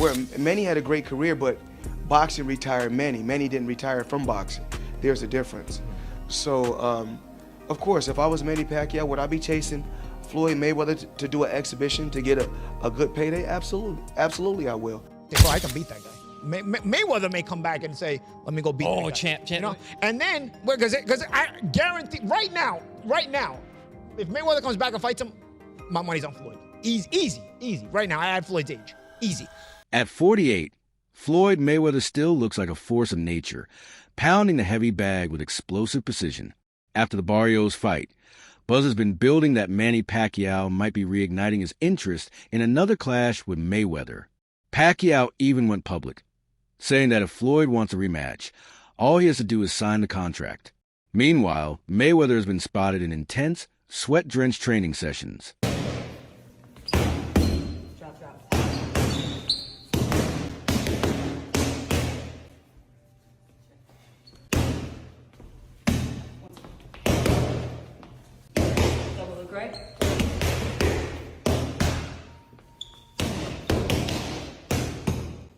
where Manny had a great career, but boxing retired Manny. Manny didn't retire from boxing. There's a difference. So, of course, if I was Manny Pacquiao, would I be chasing Floyd Mayweather to do an exhibition to get a good payday? Absolutely. Absolutely, I will. Bro, I can beat that guy. Mayweather may come back and say, let me go beat that guy. Champ. You know? And then, because I guarantee, right now, if Mayweather comes back and fights him, my money's on Floyd. Easy. Right now, I had Floyd's age. Easy. At 48, Floyd Mayweather still looks like a force of nature, pounding the heavy bag with explosive precision. After the Barrios fight, buzz has been building that Manny Pacquiao might be reigniting his interest in another clash with Mayweather. Pacquiao even went public, saying that if Floyd wants a rematch, all he has to do is sign the contract. Meanwhile, Mayweather has been spotted in intense, sweat-drenched training sessions.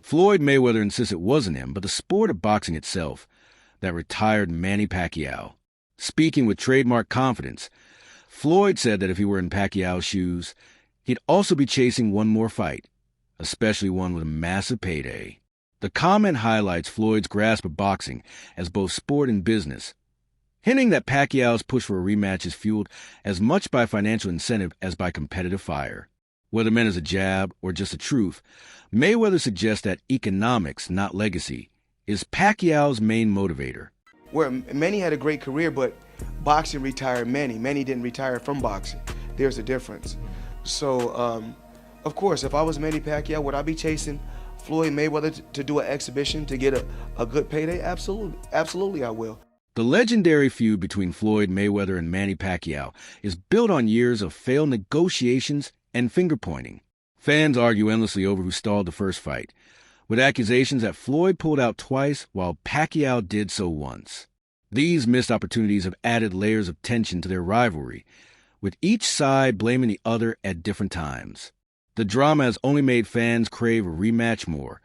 Floyd Mayweather insists it wasn't him, but the sport of boxing itself that retired Manny Pacquiao. Speaking with trademark confidence, Floyd said that if he were in Pacquiao's shoes, he'd also be chasing one more fight, especially one with a massive payday. The comment highlights Floyd's grasp of boxing as both sport and business, hinting that Pacquiao's push for a rematch is fueled as much by financial incentive as by competitive fire. Whether meant as a jab or just a truth, Mayweather suggests that economics, not legacy, is Pacquiao's main motivator. Where Manny had a great career, but boxing retired Manny. Manny didn't retire from boxing. There's a difference. So, of course, if I was Manny Pacquiao, would I be chasing Floyd Mayweather to do an exhibition to get a good payday? Absolutely, I will. The legendary feud between Floyd Mayweather and Manny Pacquiao is built on years of failed negotiations and finger-pointing. Fans argue endlessly over who stalled the first fight, with accusations that Floyd pulled out twice while Pacquiao did so once. These missed opportunities have added layers of tension to their rivalry, with each side blaming the other at different times. The drama has only made fans crave a rematch more,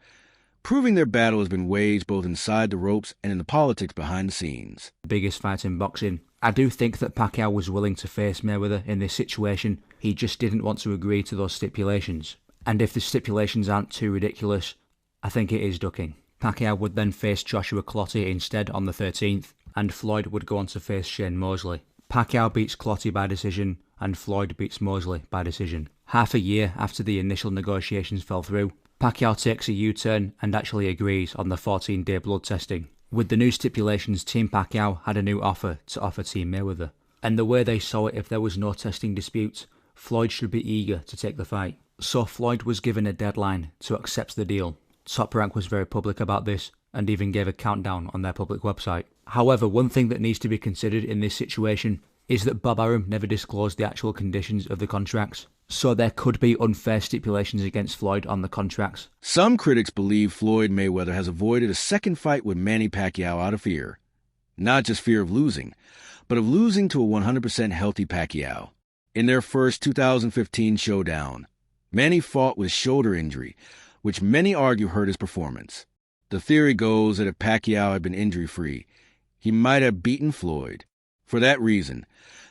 proving their battle has been waged both inside the ropes and in the politics behind the scenes. Biggest fight in boxing. I do think that Pacquiao was willing to face Mayweather in this situation. He just didn't want to agree to those stipulations. And if the stipulations aren't too ridiculous, I think it is ducking. Pacquiao would then face Joshua Clottey instead on the 13th, and Floyd would go on to face Shane Mosley. Pacquiao beats Clottey by decision, and Floyd beats Mosley by decision. Half a year after the initial negotiations fell through, Pacquiao takes a U-turn and actually agrees on the 14-day blood testing. With the new stipulations, Team Pacquiao had a new offer to offer Team Mayweather. And the way they saw it, if there was no testing dispute, Floyd should be eager to take the fight. So Floyd was given a deadline to accept the deal. Top Rank was very public about this and even gave a countdown on their public website. However, one thing that needs to be considered in this situation is that Bob Arum never disclosed the actual conditions of the contracts. So there could be unfair stipulations against Floyd on the contracts. Some critics believe Floyd Mayweather has avoided a second fight with Manny Pacquiao out of fear. Not just fear of losing, but of losing to a 100% healthy Pacquiao. In their first 2015 showdown, Manny fought with shoulder injury, which many argue hurt his performance. The theory goes that if Pacquiao had been injury-free, he might have beaten Floyd. For that reason,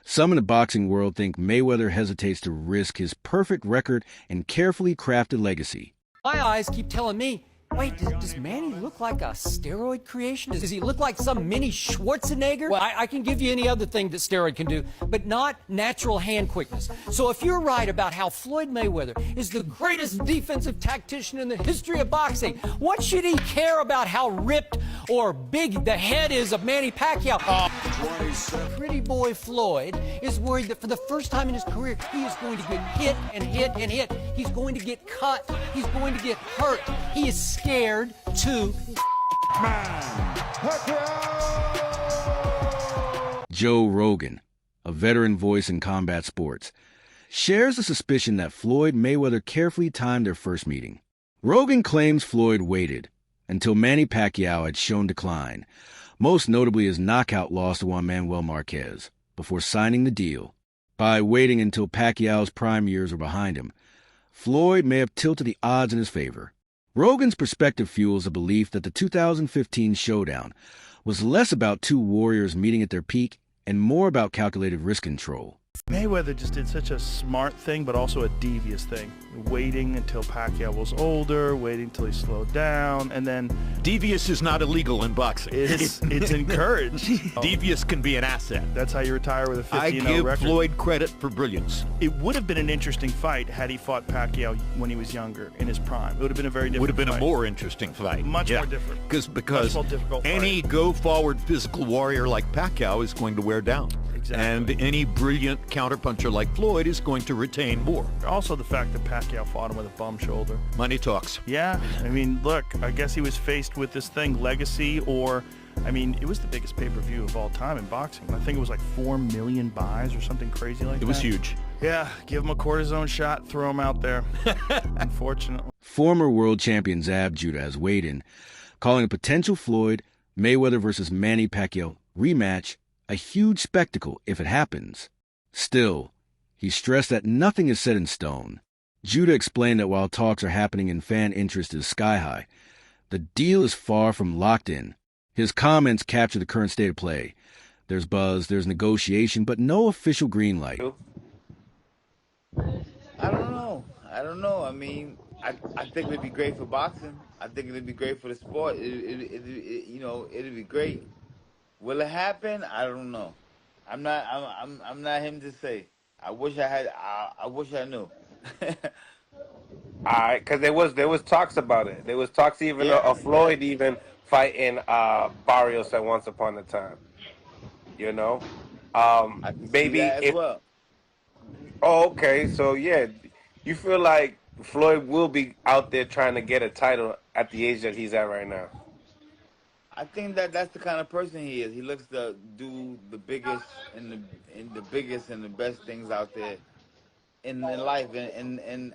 some in the boxing world think Mayweather hesitates to risk his perfect record and carefully crafted legacy. My eyes keep telling me, wait, does Manny look like a steroid creation? Does he look like some mini Schwarzenegger? Well, I can give you any other thing that steroid can do, but not natural hand quickness. So if you're right about how Floyd Mayweather is the greatest defensive tactician in the history of boxing, what should he care about how ripped or big the head is of Manny Pacquiao? Pretty boy Floyd is worried that for the first time in his career, he is going to get hit and hit and hit. He's going to get cut. He's going to get hurt. He is scared to Joe Rogan, a veteran voice in combat sports, shares the suspicion that Floyd Mayweather carefully timed their first meeting. Rogan claims Floyd waited until Manny Pacquiao had shown decline, most notably his knockout loss to Juan Manuel Marquez, before signing the deal. By waiting until Pacquiao's prime years were behind him, Floyd may have tilted the odds in his favor. Rogan's perspective fuels the belief that the 2015 showdown was less about two warriors meeting at their peak and more about calculated risk control. Mayweather just did such a smart thing, but also a devious thing. Waiting until Pacquiao was older, waiting until he slowed down, and then... Devious is not illegal in boxing. It's encouraged. Devious can be an asset. That's how you retire with a 50-0 I give record. Floyd credit for brilliance. It would have been an interesting fight had he fought Pacquiao when he was younger, in his prime. It would have been a very different Would have been fight. a more interesting fight. Much more different. Because Much more difficult any fight. go-forward physical warrior like Pacquiao is going to wear down. Exactly. And any brilliant counterpuncher like Floyd is going to retain more. Also the fact that Pacquiao fought him with a bum shoulder. Money talks. Yeah, I mean, look, I guess he was faced with this thing, legacy, or, I mean, it was the biggest pay-per-view of all time in boxing. I think it was like 4 million buys or something crazy like that. It was huge. Yeah, give him a cortisone shot, throw him out there. Unfortunately. Former world champion Zab Judah has weighed in, calling a potential Floyd Mayweather versus Manny Pacquiao rematch a huge spectacle if it happens. Still, he stressed that nothing is set in stone. Judah explained that while talks are happening and fan interest is sky high, the deal is far from locked in. His comments capture the current state of play. There's buzz, there's negotiation, but no official green light. I don't know. I mean, I think it'd be great for boxing. I think it'd be great for the sport. It'd be great. Will it happen? I don't know. I'm not him to say. I wish I knew. Alright, because there was talks about it. There was talks even of Floyd even fighting Barrios at once upon a time. You know? I can Maybe see that as well. Oh, okay. So yeah, you feel like Floyd will be out there trying to get a title at the age that he's at right now? I think that's the kind of person he is. He looks to do the biggest and the best things out there in life, and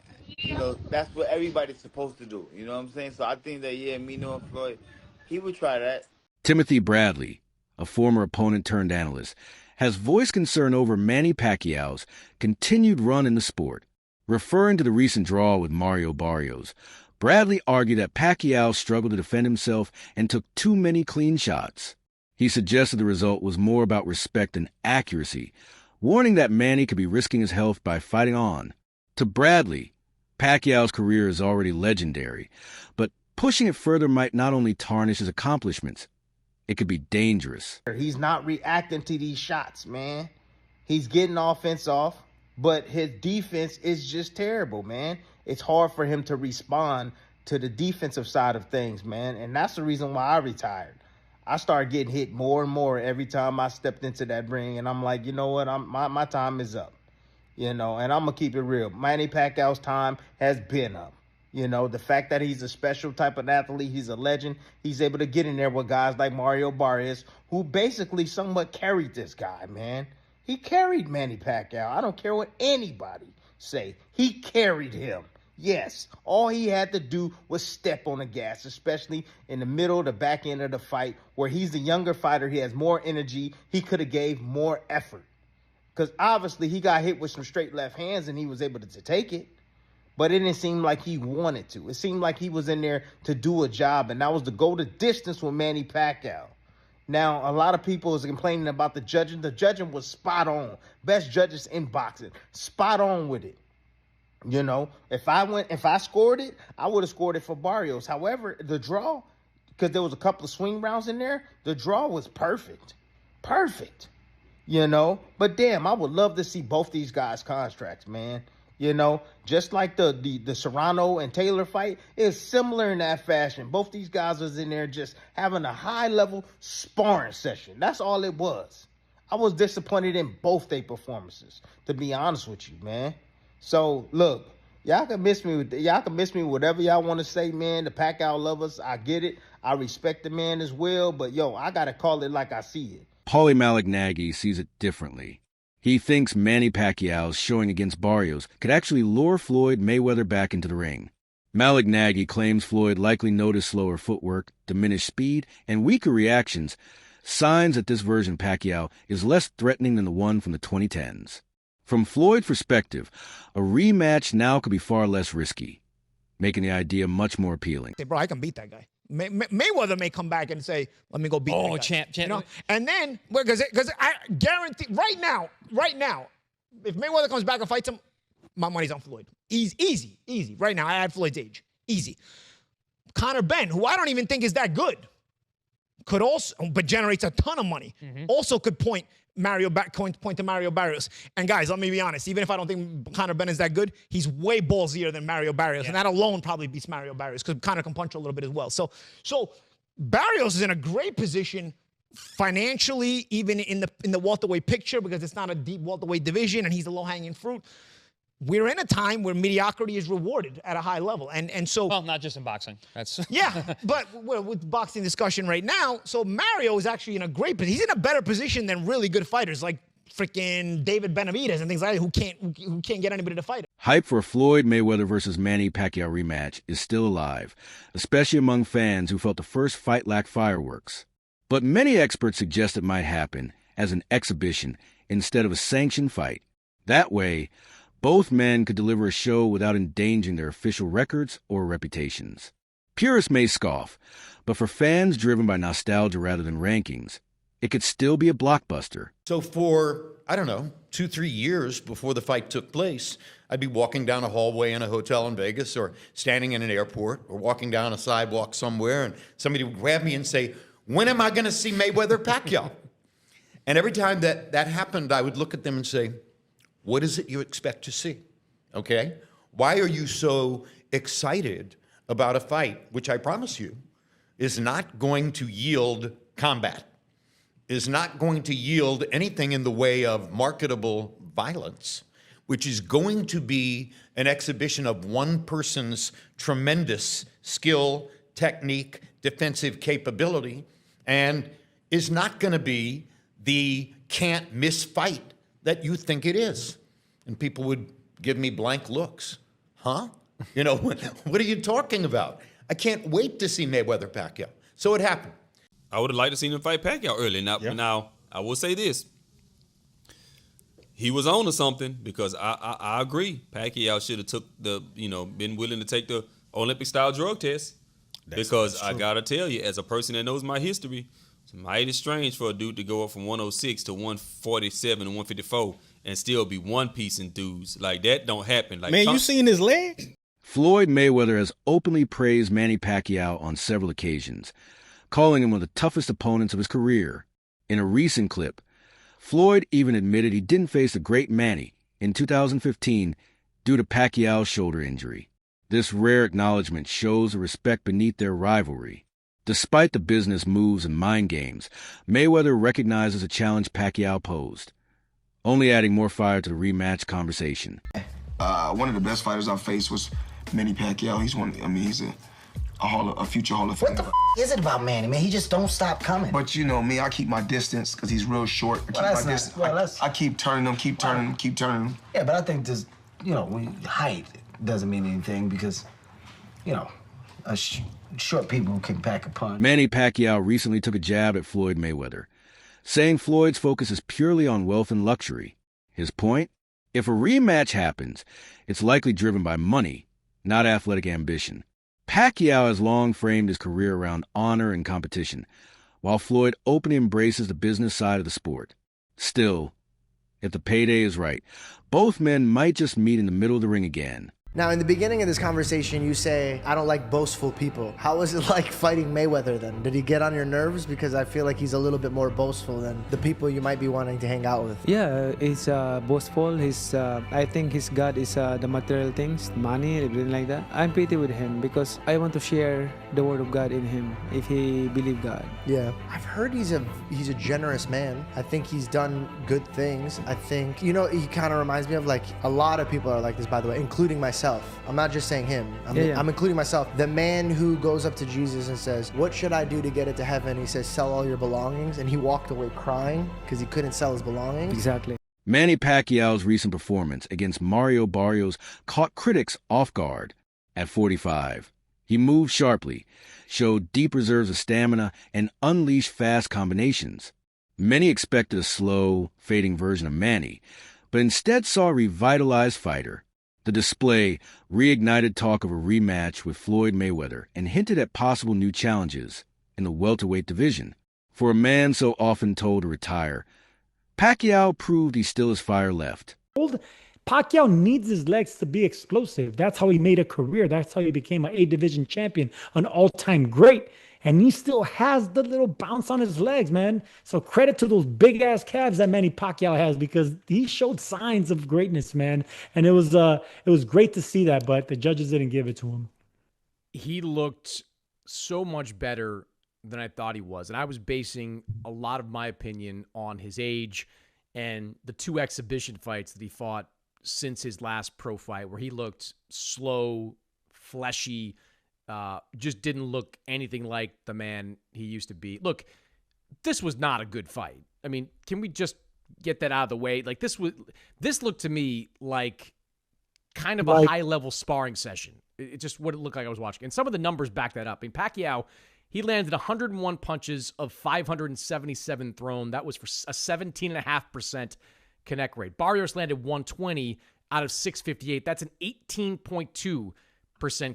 that's what everybody's supposed to do. You know what I'm saying? So I think that me knowing Floyd, he would try that. Timothy Bradley, a former opponent turned analyst, has voiced concern over Manny Pacquiao's continued run in the sport. Referring to the recent draw with Mario Barrios, Bradley argued that Pacquiao struggled to defend himself and took too many clean shots. He suggested the result was more about respect and accuracy, warning that Manny could be risking his health by fighting on. To Bradley, Pacquiao's career is already legendary, but pushing it further might not only tarnish his accomplishments, it could be dangerous. He's not reacting to these shots, man. He's getting offense off, but his defense is just terrible, man. It's hard for him to respond to the defensive side of things, man. And that's the reason why I retired. I started getting hit more and more every time I stepped into that ring. And I'm like, you know what? My time is up, and I'm going to keep it real. Manny Pacquiao's time has been up. The fact that he's a special type of athlete, he's a legend. He's able to get in there with guys like Mario Barrios, who basically somewhat carried this guy, man. He carried Manny Pacquiao. I don't care what anybody say. He carried him. Yes, all he had to do was step on the gas, especially in the middle, the back end of the fight, where he's a younger fighter. He has more energy. He could have gave more effort. Because obviously he got hit with some straight left hands and he was able to take it. But it didn't seem like he wanted to. It seemed like he was in there to do a job, and that was to go the distance with Manny Pacquiao. Now, a lot of people is complaining about the judging. The judging was spot on. Best judges in boxing. Spot on with it. If I scored it, I would have scored it for Barrios. However, the draw, because there was a couple of swing rounds in there, the draw was perfect. Perfect. But damn, I would love to see both these guys' contracts, man. Just like the Serrano and Taylor fight, it's similar in that fashion. Both these guys was in there just having a high-level sparring session. That's all it was. I was disappointed in both their performances, to be honest with you, man. So, look, y'all can miss me with whatever y'all want to say, man. The Pacquiao lovers, I get it. I respect the man as well, but, I got to call it like I see it. Paulie Malignaggi sees it differently. He thinks Manny Pacquiao's showing against Barrios could actually lure Floyd Mayweather back into the ring. Malignaggi claims Floyd likely noticed slower footwork, diminished speed, and weaker reactions, signs that this version of Pacquiao is less threatening than the one from the 2010s. From Floyd's perspective, a rematch now could be far less risky. making the idea much more appealing. Say, bro, I can beat that guy. Mayweather may come back and say, let me go beat that guy. champ. You know? And then, because I guarantee, right now, if Mayweather comes back and fights him, my money's on Floyd. Easy. Right now, I had Floyd's age. Easy. Conor Benn, who I don't even think is that good, could also, but generates a ton of money, also could point to Mario Barrios. And guys, let me be honest, even if I don't think Conor Benn is that good, he's way ballsier than Mario Barrios. And that alone probably beats Mario Barrios because Conor can punch a little bit as well. So Barrios is in a great position financially, even in the welterweight picture, because it's not a deep welterweight division and he's a low-hanging fruit. We're in a time where mediocrity is rewarded at a high level. And so... Well, not just in boxing. That's yeah, but with boxing discussion right now, so Mario is actually in a great position. He's in a better position than really good fighters like freaking David Benavidez and things like that who can't get anybody to fight him. Hype for Floyd Mayweather versus Manny Pacquiao rematch is still alive, especially among fans who felt the first fight lacked fireworks. But many experts suggest it might happen as an exhibition instead of a sanctioned fight. That way, both men could deliver a show without endangering their official records or reputations. Purists may scoff, but for fans driven by nostalgia rather than rankings, it could still be a blockbuster. So for, 2-3 years before the fight took place, I'd be walking down a hallway in a hotel in Vegas or standing in an airport or walking down a sidewalk somewhere, and somebody would grab me and say, when am I going to see Mayweather-Pacquiao? And every time that happened, I would look at them and say, what is it you expect to see? Okay? Why are you so excited about a fight, which I promise you is not going to yield combat, is not going to yield anything in the way of marketable violence, which is going to be an exhibition of one person's tremendous skill, technique, defensive capability, and is not going to be the can't miss fight that you think it is. And people would give me blank looks. Huh? What are you talking about? I can't wait to see Mayweather-Pacquiao. So it happened. I would have liked to see him fight Pacquiao early. Now, I will say this. He was on to something because I agree. Pacquiao should have been willing to take the Olympic-style drug test. Because I got to tell you, as a person that knows my history, it's mighty strange for a dude to go up from 106 to 147 and 154 and still be one piece in dudes. Like, that don't happen. Like, man, you seen his legs? Floyd Mayweather has openly praised Manny Pacquiao on several occasions, calling him one of the toughest opponents of his career. In a recent clip, Floyd even admitted he didn't face the great Manny in 2015 due to Pacquiao's shoulder injury. This rare acknowledgement shows the respect beneath their rivalry. Despite the business moves and mind games, Mayweather recognizes a challenge Pacquiao posed, only adding more fire to the rematch conversation. One of the best fighters I've faced was Manny Pacquiao. He's a future Hall of Famer. What the is it about Manny, man? He just don't stop coming. But you know me, I keep my distance because he's real short. I keep turning him. Yeah, but I think height doesn't mean anything because, short people can pack a punch. Manny Pacquiao recently took a jab at Floyd Mayweather, saying Floyd's focus is purely on wealth and luxury. His point? If a rematch happens, it's likely driven by money, not athletic ambition. Pacquiao has long framed his career around honor and competition, while Floyd openly embraces the business side of the sport. Still, if the payday is right, both men might just meet in the middle of the ring again. Now, in the beginning of this conversation, you say, I don't like boastful people. How was it like fighting Mayweather then? Did he get on your nerves? Because I feel like he's a little bit more boastful than the people you might be wanting to hang out with. Yeah, he's boastful. I think his God is the material things, money, everything like that. I'm pretty with him because I want to share the word of God in him if he believes God. Yeah. I've heard he's a generous man. I think he's done good things. I think, he kind of reminds me of like a lot of people are like this, by the way, including myself. I'm not just saying him. I'm including myself. The man who goes up to Jesus and says, what should I do to get it to heaven? He says, sell all your belongings. And he walked away crying because he couldn't sell his belongings. Exactly. Manny Pacquiao's recent performance against Mario Barrios caught critics off guard. At 45, he moved sharply, showed deep reserves of stamina, and unleashed fast combinations. Many expected a slow, fading version of Manny, but instead saw a revitalized fighter. The display reignited talk of a rematch with Floyd Mayweather and hinted at possible new challenges in the welterweight division. For a man so often told to retire, Pacquiao proved he still has fire left. Pacquiao needs his legs to be explosive. That's how he made a career. That's how he became an A-division champion, an all-time great. And he still has the little bounce on his legs, man. So credit to those big-ass calves that Manny Pacquiao has, because he showed signs of greatness, man. And it was great to see that, but the judges didn't give it to him. He looked so much better than I thought he was. And I was basing a lot of my opinion on his age and the 2 exhibition fights that he fought since his last pro fight, where he looked slow, fleshy, just didn't look anything like the man he used to be. Look, this was not a good fight. I mean, can we just get that out of the way? Like, this looked to me like kind of a high-level sparring session. It just what it looked like I was watching. And some of the numbers back that up. I mean, Pacquiao, he landed 101 punches of 577 thrown. That was for a 17.5% connect rate. Barrios landed 120 out of 658. That's an 18.2%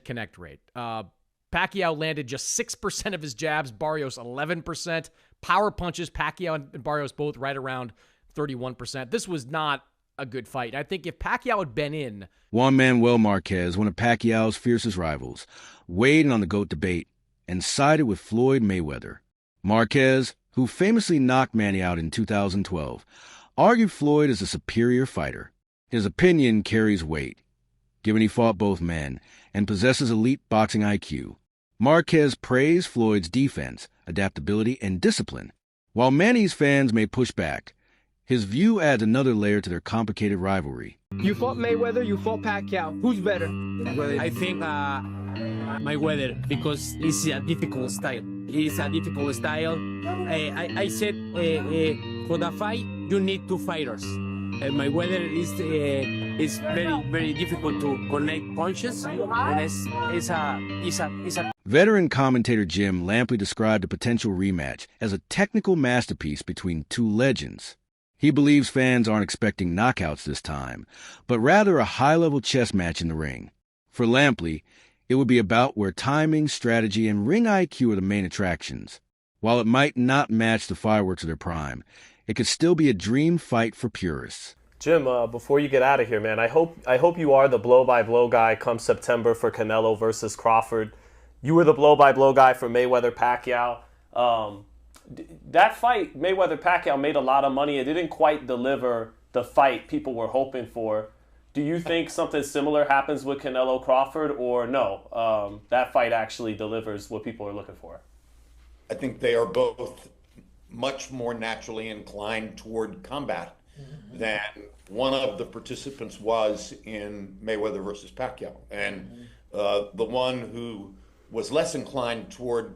connect rate. Pacquiao landed just 6% of his jabs. Barrios 11%. Power punches, Pacquiao and Barrios both right around 31%. This was not a good fight. I think if Pacquiao had been in... Juan Manuel Marquez, one of Pacquiao's fiercest rivals, weighed in on the GOAT debate and sided with Floyd Mayweather. Marquez, who famously knocked Manny out in 2012, argued Floyd is a superior fighter. His opinion carries weight, given he fought both men and possesses elite boxing IQ. Marquez praised Floyd's defense, adaptability, and discipline. While Manny's fans may push back, his view adds another layer to their complicated rivalry. You fought Mayweather, you fought Pacquiao. Who's better? I think Mayweather, because it's a difficult style. It's a difficult style. I said for the fight, you need 2 fighters. Mayweather is very, very difficult to connect punches, and it's a Veteran commentator Jim Lampley described a potential rematch as a technical masterpiece between 2 legends. He believes fans aren't expecting knockouts this time, but rather a high-level chess match in the ring. For Lampley, it would be about where timing, strategy, and ring IQ are the main attractions. While it might not match the fireworks of their prime, it could still be a dream fight for purists. Jim, before you get out of here, man, I hope you are the blow-by-blow guy come September for Canelo versus Crawford. You were the blow-by-blow guy for Mayweather-Pacquiao. That fight, Mayweather-Pacquiao, made a lot of money. It didn't quite deliver the fight people were hoping for. Do you think something similar happens with Canelo-Crawford, or no, that fight actually delivers what people are looking for? I think they are both much more naturally inclined toward combat than one of the participants was in Mayweather versus Pacquiao. And the one who was less inclined toward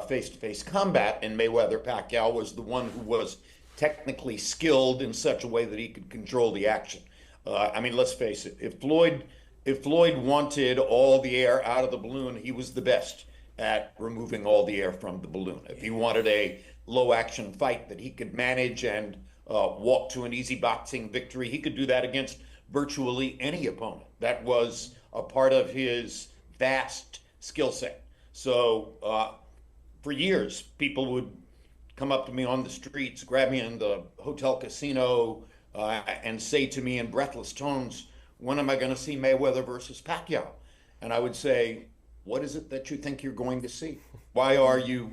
face-to-face combat in Mayweather-Pacquiao was the one who was technically skilled in such a way that he could control the action. I mean, let's face it, if Floyd wanted all the air out of the balloon, he was the best at removing all the air from the balloon. If he wanted a low-action fight that he could manage and walk to an easy boxing victory, he could do that against virtually any opponent. That was a part of his vast skill set. So for years, people would come up to me on the streets, grab me in the hotel casino, and say to me in breathless tones, when am I going to see Mayweather versus Pacquiao? And I would say, what is it that you think you're going to see? Why are you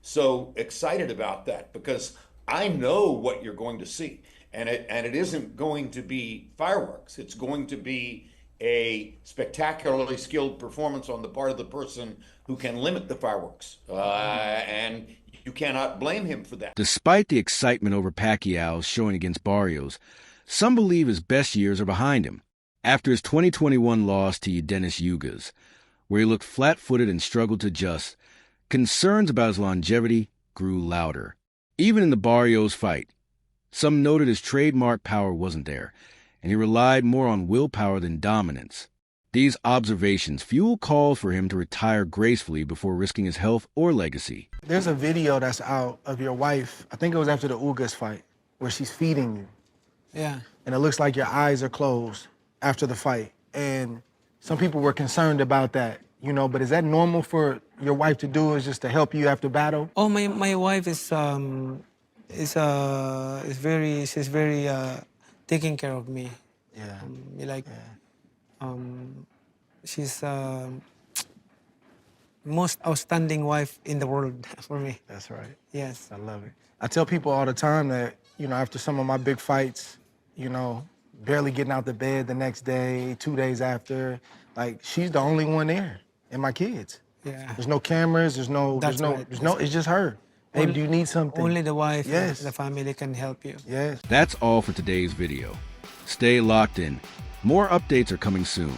so excited about that? Because I know what you're going to see. And it isn't going to be fireworks. It's going to be a spectacularly skilled performance on the part of the person who can limit the fireworks. And you cannot blame him for that. Despite the excitement over Pacquiao's showing against Barrios, some believe his best years are behind him. After his 2021 loss to Denis Yugas, where he looked flat-footed and struggled to adjust, concerns about his longevity grew louder. Even in the Barrios fight, some noted his trademark power wasn't there, and he relied more on willpower than dominance. These observations fuel calls for him to retire gracefully before risking his health or legacy. There's a video that's out of your wife, I think it was after the Ugas fight, where she's feeding you. Yeah. And it looks like your eyes are closed after the fight. and some people were concerned about that, you know, but is that normal for your wife to do, is just to help you after battle? Oh, my wife is very, she's very taking care of me. Yeah. She's most outstanding wife in the world for me. That's right. Yes. I love it. I tell people all the time that, you know, after some of my big fights, you know, barely getting out the bed the next day, 2 days after, like, she's the only one there, and my kids. Yeah. There's no cameras, there's no, it's just her. Babe, do you need something? Only the wife, Yes. the family can help you. Yes. That's all for today's video. Stay locked in. More updates are coming soon.